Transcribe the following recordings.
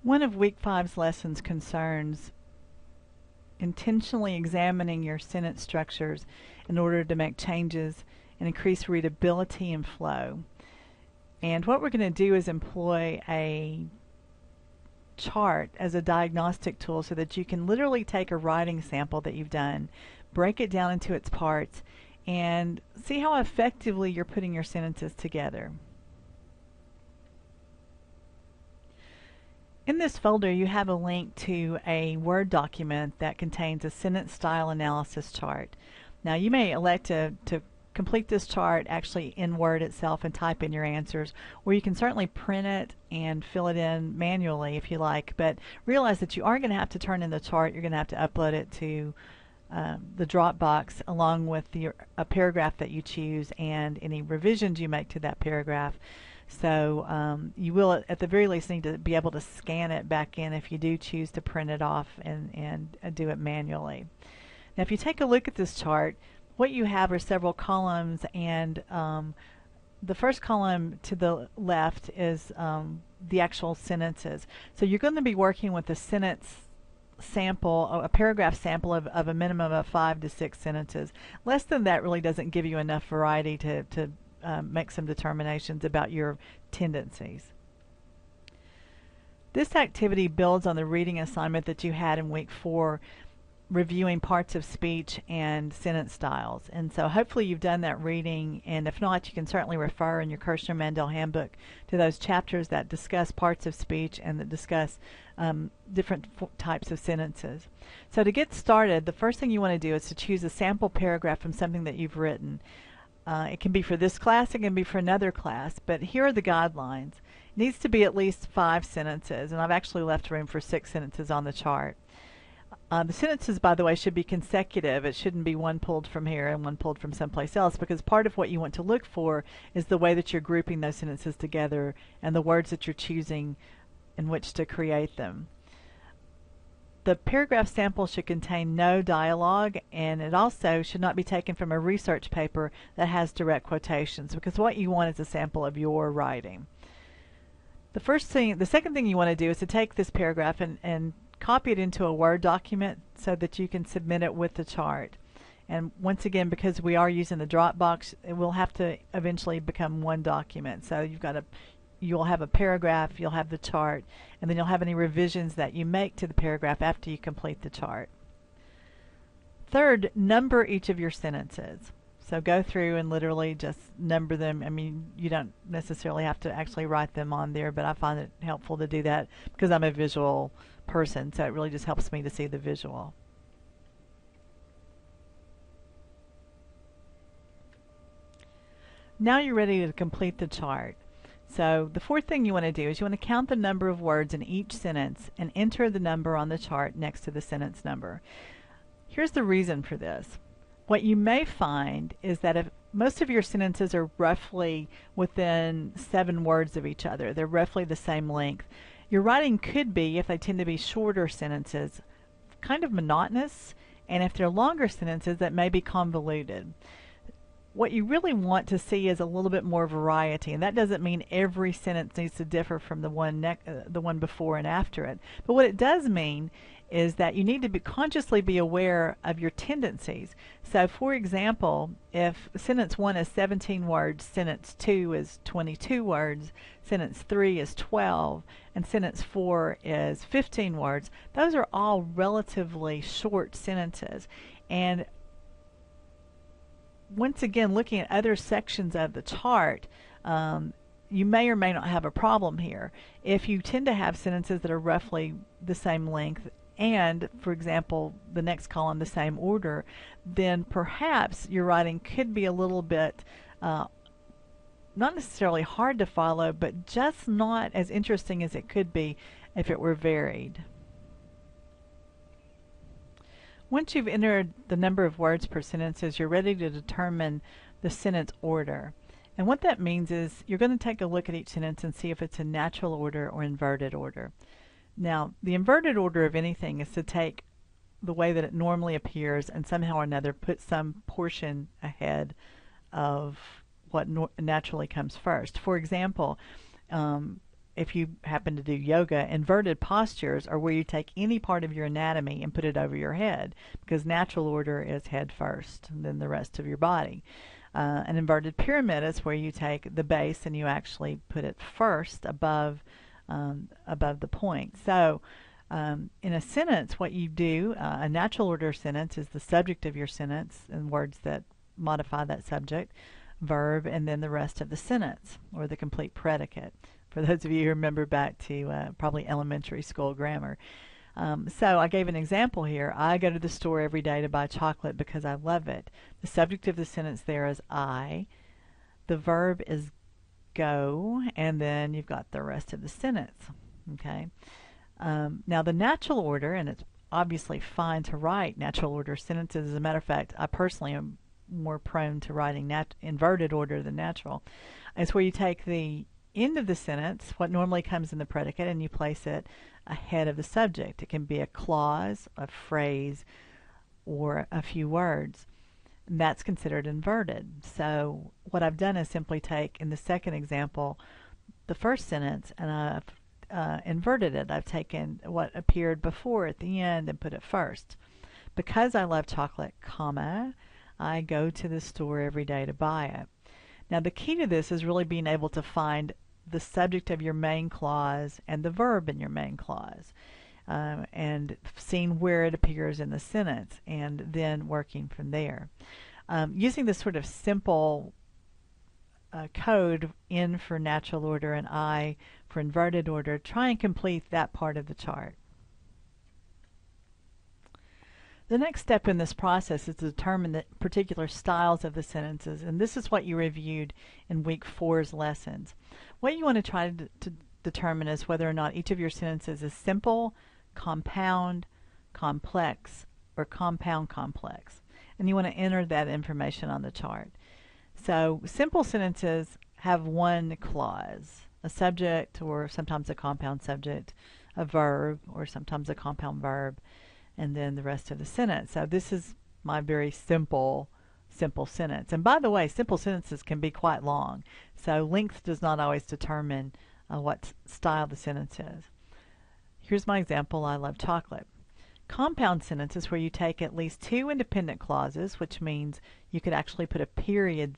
One of Week 5's lessons concerns intentionally examining your sentence structures in order to make changes and increase readability and flow. And what we're going to do is employ a chart as a diagnostic tool so that you can literally take a writing sample that you've done, break it down into its parts, and see how effectively you're putting your sentences together. In this folder, you have a link to a Word document that contains a sentence style analysis chart. Now, you may elect to complete this chart actually in Word itself and type in your answers, or you can certainly print it and fill it in manually if you like, but realize that you are going to have to turn in the chart. You're going to have to upload it to the Dropbox along with a paragraph that you choose and any revisions you make to that paragraph. So you will at the very least need to be able to scan it back in if you do choose to print it off and do it manually. Now if you take a look at this chart, what you have are several columns, and the first column to the left is the actual sentences. So you're going to be working with a sentence sample, a paragraph sample of a minimum of 5 to 6 sentences. Less than that really doesn't give you enough variety to make some determinations about your tendencies. This activity builds on the reading assignment that you had in week 4, reviewing parts of speech and sentence styles. And so hopefully you've done that reading, and if not, you can certainly refer in your Kirshner-Mandel handbook to those chapters that discuss parts of speech and that discuss different types of sentences. So to get started, the first thing you want to do is to choose a sample paragraph from something that you've written. It can be for this class, it can be for another class, but here are the guidelines. It needs to be at least 5 sentences, and I've actually left room for 6 sentences on the chart. The sentences, by the way, should be consecutive. It shouldn't be one pulled from here and one pulled from someplace else, because part of what you want to look for is the way that you're grouping those sentences together and the words that you're choosing in which to create them. The paragraph sample should contain no dialogue, and it also should not be taken from a research paper that has direct quotations, because what you want is a sample of your writing. The second thing you want to do is to take this paragraph and copy it into a Word document so that you can submit it with the chart. And once again, because we are using the Dropbox, it will have to eventually become one document. So you'll have a paragraph, you'll have the chart, and then you'll have any revisions that you make to the paragraph after you complete the chart. Third, number each of your sentences. So go through and literally just number them. I mean, you don't necessarily have to actually write them on there, but I find it helpful to do that because I'm a visual person, so it really just helps me to see the visual. Now you're ready to complete the chart. So the fourth thing you want to do is you want to count the number of words in each sentence and enter the number on the chart next to the sentence number. Here's the reason for this. What you may find is that if most of your sentences are roughly within 7 words of each other, they're roughly the same length, your writing could be, if they tend to be shorter sentences, kind of monotonous, and if they're longer sentences, that may be convoluted. What you really want to see is a little bit more variety, and that doesn't mean every sentence needs to differ from the one before and after it. But what it does mean is that you need to consciously be aware of your tendencies. So for example, if sentence 1 is 17 words, sentence 2 is 22 words, sentence 3 is 12, and sentence 4 is 15 words, those are all relatively short sentences. And once again, looking at other sections of the chart, you may or may not have a problem here. If you tend to have sentences that are roughly the same length and, for example, the next column the same order, then perhaps your writing could be a little bit not necessarily hard to follow, but just not as interesting as it could be if it were varied. Once you've entered the number of words per sentences, you're ready to determine the sentence order. And what that means is you're going to take a look at each sentence and see if it's in natural order or inverted order. Now, the inverted order of anything is to take the way that it normally appears and somehow or another put some portion ahead of what naturally comes first. For example, if you happen to do yoga, inverted postures are where you take any part of your anatomy and put it over your head, because natural order is head first and then the rest of your body. An inverted pyramid is where you take the base and you actually put it first above the point. So in a sentence, what you do, a natural order sentence is the subject of your sentence and words that modify that subject, verb, and then the rest of the sentence, or the complete predicate, for those of you who remember back to probably elementary school grammar. So I gave an example here. I go to the store every day to buy chocolate because I love it. The subject of the sentence there is I. The verb is go, and then you've got the rest of the sentence. Okay. Now the natural order, and it's obviously fine to write natural order sentences. As a matter of fact, I personally am more prone to writing inverted order than natural. It's where you take the end of the sentence, what normally comes in the predicate, and you place it ahead of the subject. It can be a clause, a phrase, or a few words. And that's considered inverted. So what I've done is simply take, in the second example, the first sentence, and I've inverted it. I've taken what appeared before at the end and put it first. Because I love chocolate, comma, I go to the store every day to buy it. Now the key to this is really being able to find the subject of your main clause and the verb in your main clause, and seeing where it appears in the sentence, and then working from there. Using this sort of simple code, N for natural order and I for inverted order, try and complete that part of the chart. The next step in this process is to determine the particular styles of the sentences, and this is what you reviewed in week 4's lessons. What you want to try to determine is whether or not each of your sentences is simple, compound, complex, or compound complex. And you want to enter that information on the chart. So simple sentences have one clause, a subject, or sometimes a compound subject, a verb, or sometimes a compound verb, and then the rest of the sentence. So this is my very simple sentence. And by the way, simple sentences can be quite long. So length does not always determine what style the sentence is. Here's my example, I love chocolate. Compound sentences where you take at least two independent clauses, which means you could actually put a period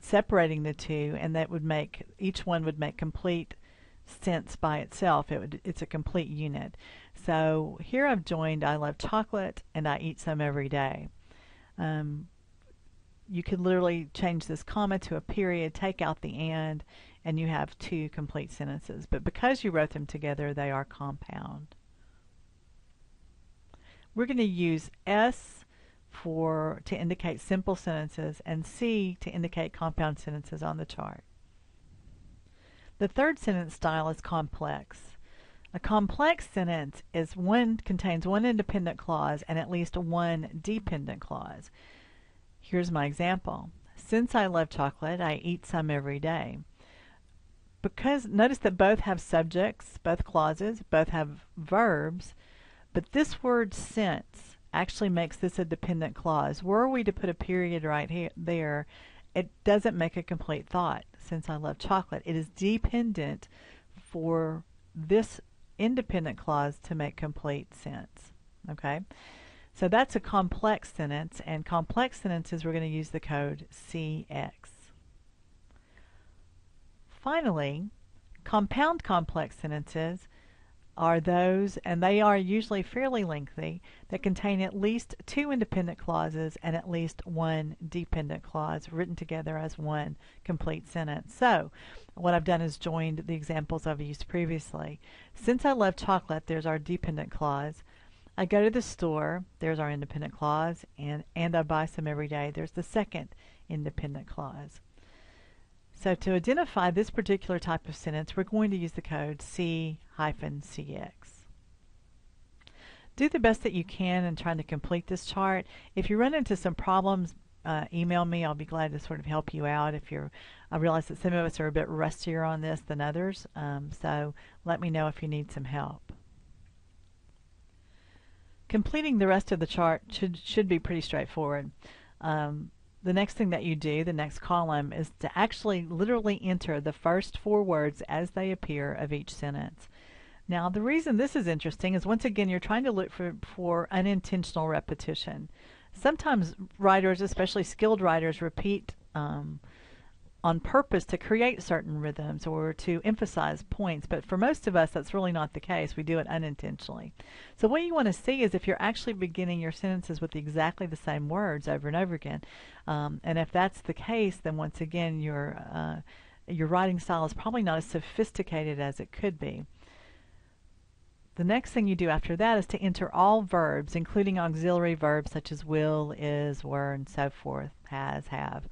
separating the two, and that would make, each one would make complete sense by itself. It's a complete unit. So here I've joined I love chocolate and I eat some every day. You could literally change this comma to a period, take out the and you have two complete sentences. But because you wrote them together, they are compound. We're going to use S to indicate simple sentences and C to indicate compound sentences on the chart. The third sentence style is complex. A complex sentence contains one independent clause and at least one dependent clause. Here's my example. Since I love chocolate, I eat some every day. Because notice that both have subjects, both clauses, both have verbs, but this word since actually makes this a dependent clause. Were we to put a period right here, there, it doesn't make a complete thought. Since I love chocolate, it is dependent for this independent clause to make complete sense. Okay, so that's a complex sentence, and complex sentences we're going to use the code CX. Finally, compound complex sentences are those, and they are usually fairly lengthy, that contain at least two independent clauses and at least one dependent clause written together as one complete sentence. So what I've done is joined the examples I've used previously. Since I love chocolate, there's our dependent clause. I go to the store, there's our independent clause, and I buy some every day, there's the second independent clause. So to identify this particular type of sentence, we're going to use the code C-CX. Do the best that you can in trying to complete this chart. If you run into some problems, email me. I'll be glad to sort of help you out. I realize that some of us are a bit rustier on this than others, so let me know if you need some help. Completing the rest of the chart should be pretty straightforward. the next thing that you do, the next column, is to actually literally enter the first 4 words as they appear of each sentence. Now, the reason this is interesting is, once again, you're trying to look for unintentional repetition. Sometimes writers, especially skilled writers, repeat on purpose to create certain rhythms or to emphasize points, but for most of us that's really not the case. We do it unintentionally. So what you want to see is if you're actually beginning your sentences with exactly the same words over and over again, and if that's the case, then once again your writing style is probably not as sophisticated as it could be. The next thing you do after that is to enter all verbs, including auxiliary verbs such as will, is, were, and so forth, has, have.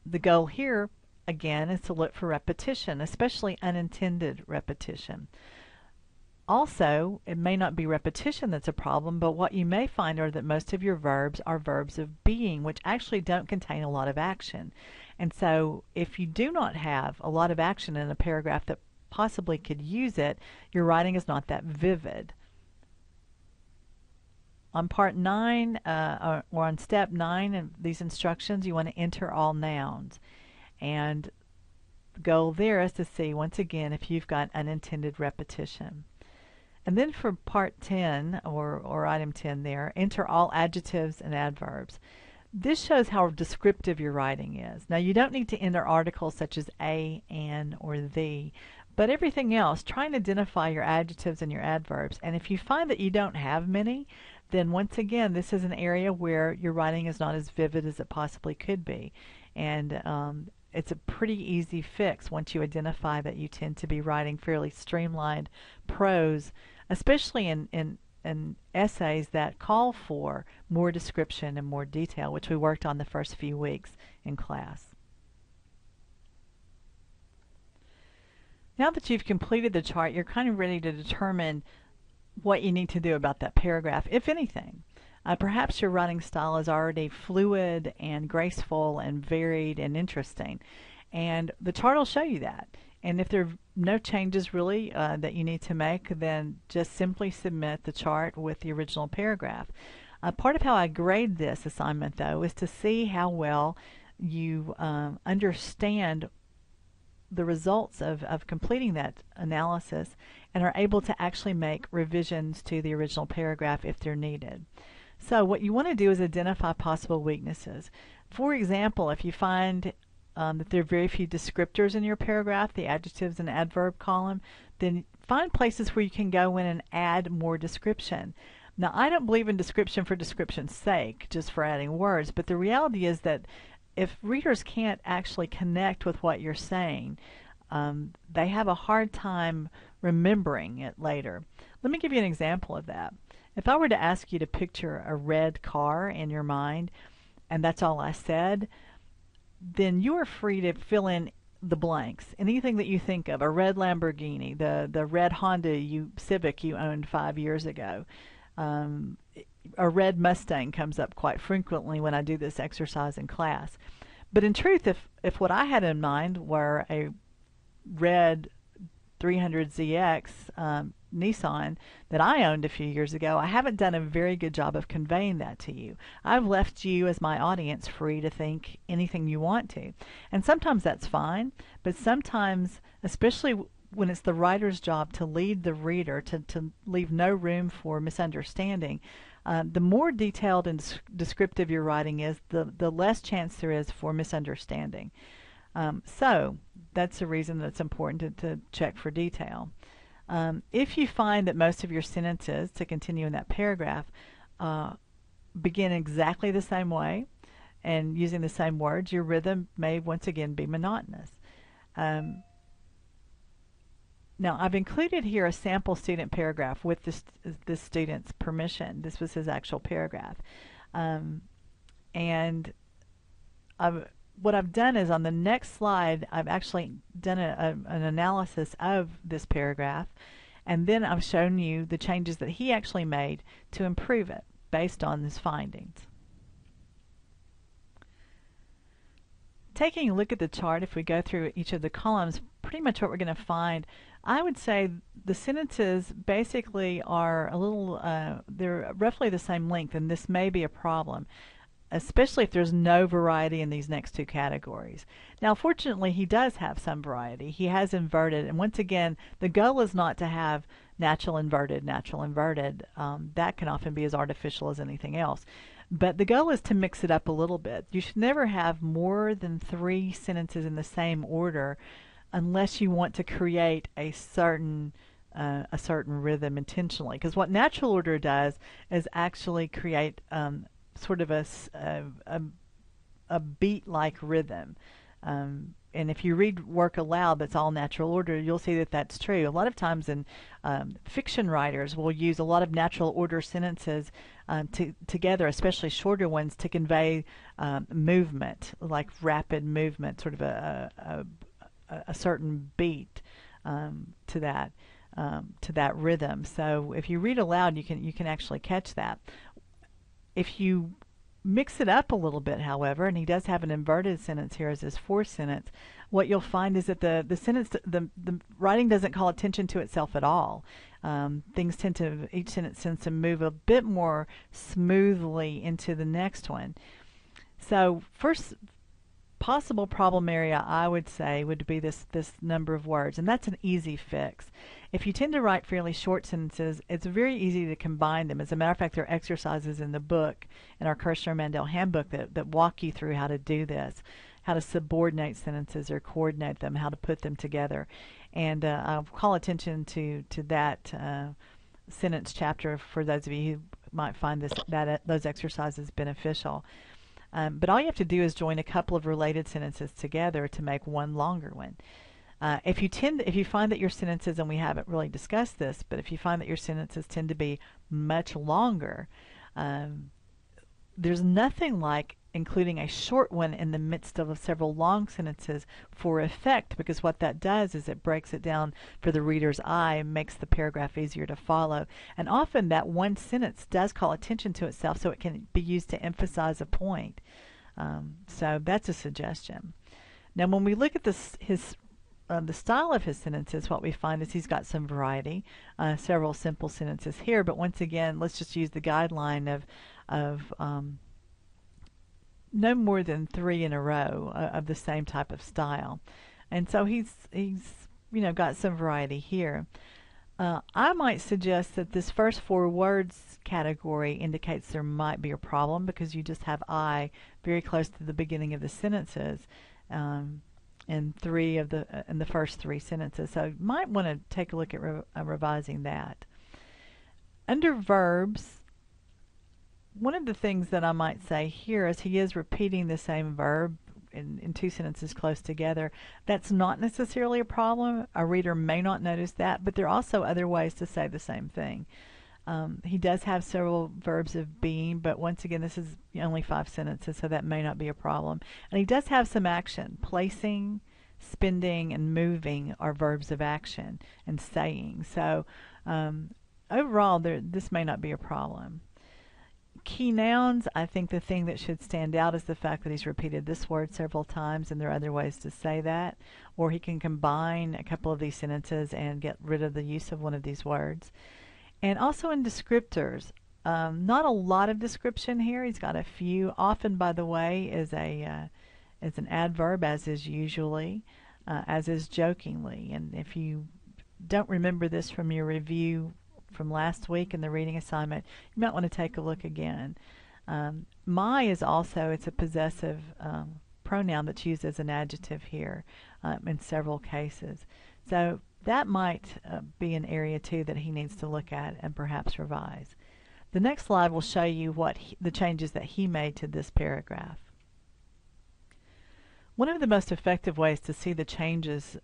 The goal here, again, is to look for repetition, especially unintended repetition. Also, it may not be repetition that's a problem, but what you may find are that most of your verbs are verbs of being, which actually don't contain a lot of action. And so if you do not have a lot of action in a paragraph that possibly could use it, your writing is not that vivid. On part 9, or on step 9 of these instructions, you want to enter all nouns. And the goal there is to see, once again, if you've got unintended repetition. And then for part 10, or item 10 there, enter all adjectives and adverbs. This shows how descriptive your writing is. Now, you don't need to enter articles such as a, an, or the, but everything else, try and identify your adjectives and your adverbs. And if you find that you don't have many, then once again, this is an area where your writing is not as vivid as it possibly could be. And it's a pretty easy fix once you identify that you tend to be writing fairly streamlined prose, especially in essays that call for more description and more detail, which we worked on the first few weeks in class. Now that you've completed the chart, you're kind of ready to determine what you need to do about that paragraph, if anything. Perhaps your writing style is already fluid and graceful and varied and interesting, and the chart will show you that. And if there are no changes really that you need to make, then just simply submit the chart with the original paragraph. Part of how I grade this assignment, though, is to see how well you understand the results of completing that analysis and are able to actually make revisions to the original paragraph if they're needed. So what you want to do is identify possible weaknesses. For example, if you find that there are very few descriptors in your paragraph, the adjectives and adverb column, then find places where you can go in and add more description. Now, I don't believe in description for description's sake, just for adding words, but the reality is that if readers can't actually connect with what you're saying, they have a hard time remembering it later. Let me give you an example of that. If I were to ask you to picture a red car in your mind, and that's all I said, then you are free to fill in the blanks. Anything that you think of, a red Lamborghini, the red Honda Civic you owned 5 years ago, a red Mustang comes up quite frequently when I do this exercise in class. But in truth, if what I had in mind were a red 300ZX Nissan that I owned a few years ago, I haven't done a very good job of conveying that to you. I've left you as my audience free to think anything you want to. And sometimes that's fine, but sometimes, especially when it's the writer's job to lead the reader, to leave no room for misunderstanding, the more detailed and descriptive your writing is, the less chance there is for misunderstanding. So that's the reason that it's important to check for detail. If you find that most of your sentences, to continue in that paragraph, begin exactly the same way and using the same words, your rhythm may once again be monotonous. Now, I've included here a sample student paragraph with this student's permission. This was his actual paragraph. And what I've done is, on the next slide, I've actually done an analysis of this paragraph, and then I've shown you the changes that he actually made to improve it based on his findings. Taking a look at the chart, if we go through each of the columns, pretty much what we're going to find, I would say the sentences basically are a little, they're roughly the same length, and this may be a problem. especially if there's no variety in these next two categories. Now, fortunately, he does have some variety. He has inverted, and once again, the goal is not to have natural inverted, natural inverted. That can often be as artificial as anything else. But the goal is to mix it up a little bit. You should never have more than 3 sentences in the same order unless you want to create a certain rhythm intentionally. Because what natural order does is actually create sort of a beat-like rhythm. And if you read work aloud that's all natural order, you'll see that that's true. A lot of times in fiction writers will use a lot of natural order sentences together, especially shorter ones, to convey movement, like rapid movement, sort of a certain beat to that rhythm. So if you read aloud, you can actually catch that. If you mix it up a little bit, however, and he does have an inverted sentence here as his fourth sentence, what you'll find is that the writing doesn't call attention to itself at all. Each sentence tends to move a bit more smoothly into the next one. So first possible problem area, I would say, would be this number of words, and that's an easy fix. If you tend to write fairly short sentences, it's very easy to combine them. As a matter of fact, there are exercises in the book, in our Kirshner-Mandel handbook, that walk you through how to do this, how to subordinate sentences or coordinate them, how to put them together. And I'll call attention to that sentence chapter for those of you who might find those exercises beneficial. But all you have to do is join a couple of related sentences together to make one longer one. If you find that your sentences, and we haven't really discussed this, but if you find that your sentences tend to be much longer, there's nothing like including a short one in the midst of several long sentences for effect, because what that does is it breaks it down for the reader's eye and makes the paragraph easier to follow. And often that one sentence does call attention to itself, so it can be used to emphasize a point. So that's a suggestion. Now, when we look at the style of his sentences, what we find is he's got some variety, several simple sentences here, but once again, let's just use the guideline of no more than 3 in a row of the same type of style. And so he's got some variety here. I might suggest that this first 4 words category indicates there might be a problem, because you just have I very close to the beginning of the sentences in the first 3 sentences. So you might want to take a look at revising that. Under verbs, one of the things that I might say here is he is repeating the same verb in 2 sentences close together. That's not necessarily a problem. A reader may not notice that, but there are also other ways to say the same thing. He does have several verbs of being, but once again, this is only 5 sentences, so that may not be a problem. And he does have some action. Placing, spending, and moving are verbs of action, and saying. So overall, this may not be a problem. Key nouns, I think the thing that should stand out is the fact that he's repeated this word several times, and there are other ways to say that. Or he can combine a couple of these sentences and get rid of the use of one of these words. And also in descriptors, not a lot of description here. He's got a few. Often, by the way, is an adverb, as is usually, as is jokingly. And if you don't remember this from your review from last week in the reading assignment, you might want to take a look again. My is also, it's a possessive pronoun that's used as an adjective here in several cases. So that might be an area too that he needs to look at and perhaps revise. The next slide will show you the changes that he made to this paragraph. One of the most effective ways to see the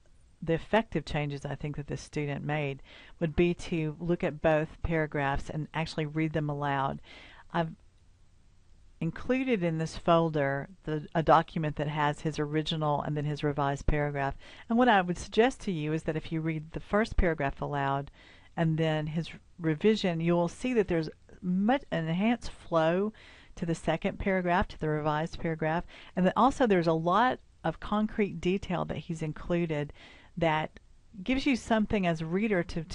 effective changes I think that this student made would be to look at both paragraphs and actually read them aloud. I've included in this folder a document that has his original and then his revised paragraph. And what I would suggest to you is that if you read the first paragraph aloud and then his revision, you will see that there's much an enhanced flow to the second paragraph, to the revised paragraph, and then also there's a lot of concrete detail that he's included that gives you something as a reader to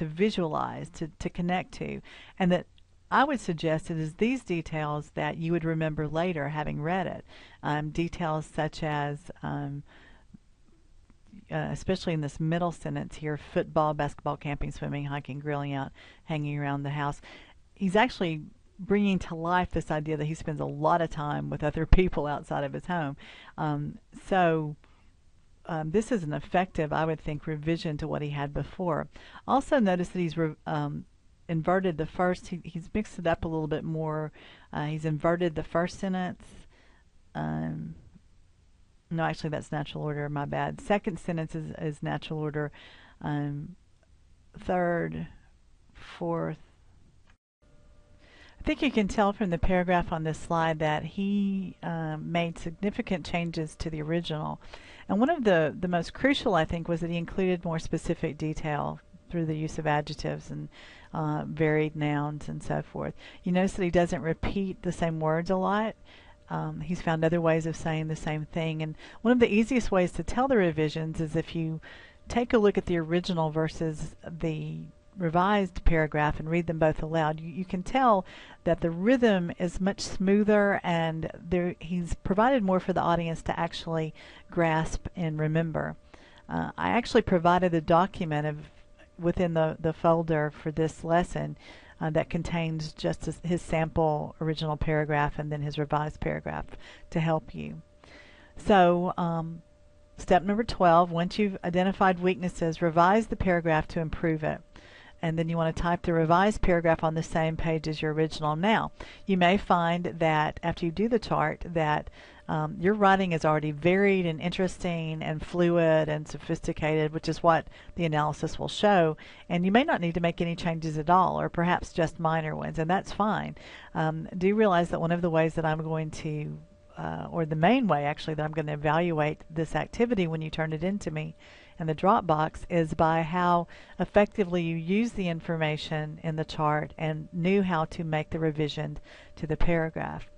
visualize, to connect to, and that I would suggest it is these details that you would remember later having read it. Details such as, especially in this middle sentence here, football, basketball, camping, swimming, hiking, grilling out, hanging around the house. He's actually bringing to life this idea that he spends a lot of time with other people outside of his home. So this is an effective, I would think, revision to what he had before. Also notice that he's inverted the first, he's mixed it up a little bit more. He's inverted the first sentence. No, actually that's natural order, my bad. Second sentence is natural order. Third, fourth. I think you can tell from the paragraph on this slide that he made significant changes to the original. And one of the most crucial, I think, was that he included more specific detail through the use of adjectives and varied nouns and so forth. You notice that he doesn't repeat the same words a lot. He's found other ways of saying the same thing. And one of the easiest ways to tell the revisions is if you take a look at the original versus the revised paragraph and read them both aloud. You can tell that the rhythm is much smoother, and he's provided more for the audience to actually grasp and remember. I actually provided a document within the folder for this lesson that contains just his sample original paragraph and then his revised paragraph to help you. So step number 12, once you've identified weaknesses, revise the paragraph to improve it. And then you want to type the revised paragraph on the same page as your original. Now, you may find that after you do the chart that your writing is already varied and interesting and fluid and sophisticated, which is what the analysis will show, and you may not need to make any changes at all, or perhaps just minor ones, and that's fine. Do realize that one of the ways that I'm going to, or the main way actually that I'm going to evaluate this activity when you turn it into me in the Dropbox is by how effectively you use the information in the chart and knew how to make the revision to the paragraph.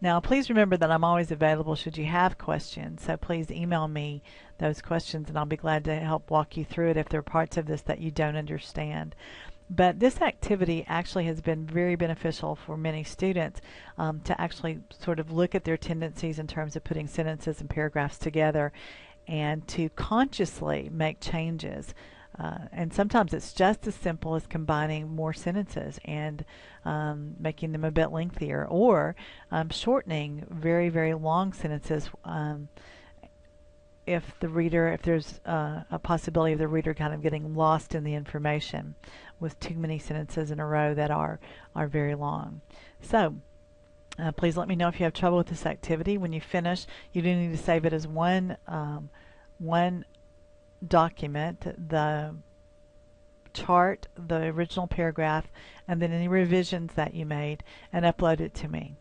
Now, please remember that I'm always available should you have questions, so please email me those questions and I'll be glad to help walk you through it if there are parts of this that you don't understand. But this activity actually has been very beneficial for many students to actually sort of look at their tendencies in terms of putting sentences and paragraphs together and to consciously make changes. And sometimes it's just as simple as combining more sentences and making them a bit lengthier, or shortening very, very long sentences if there's a possibility of the reader kind of getting lost in the information with too many sentences in a row that are very long. So please let me know if you have trouble with this activity. When you finish, you do need to save it as one document, the chart, the original paragraph, and then any revisions that you made, and upload it to me.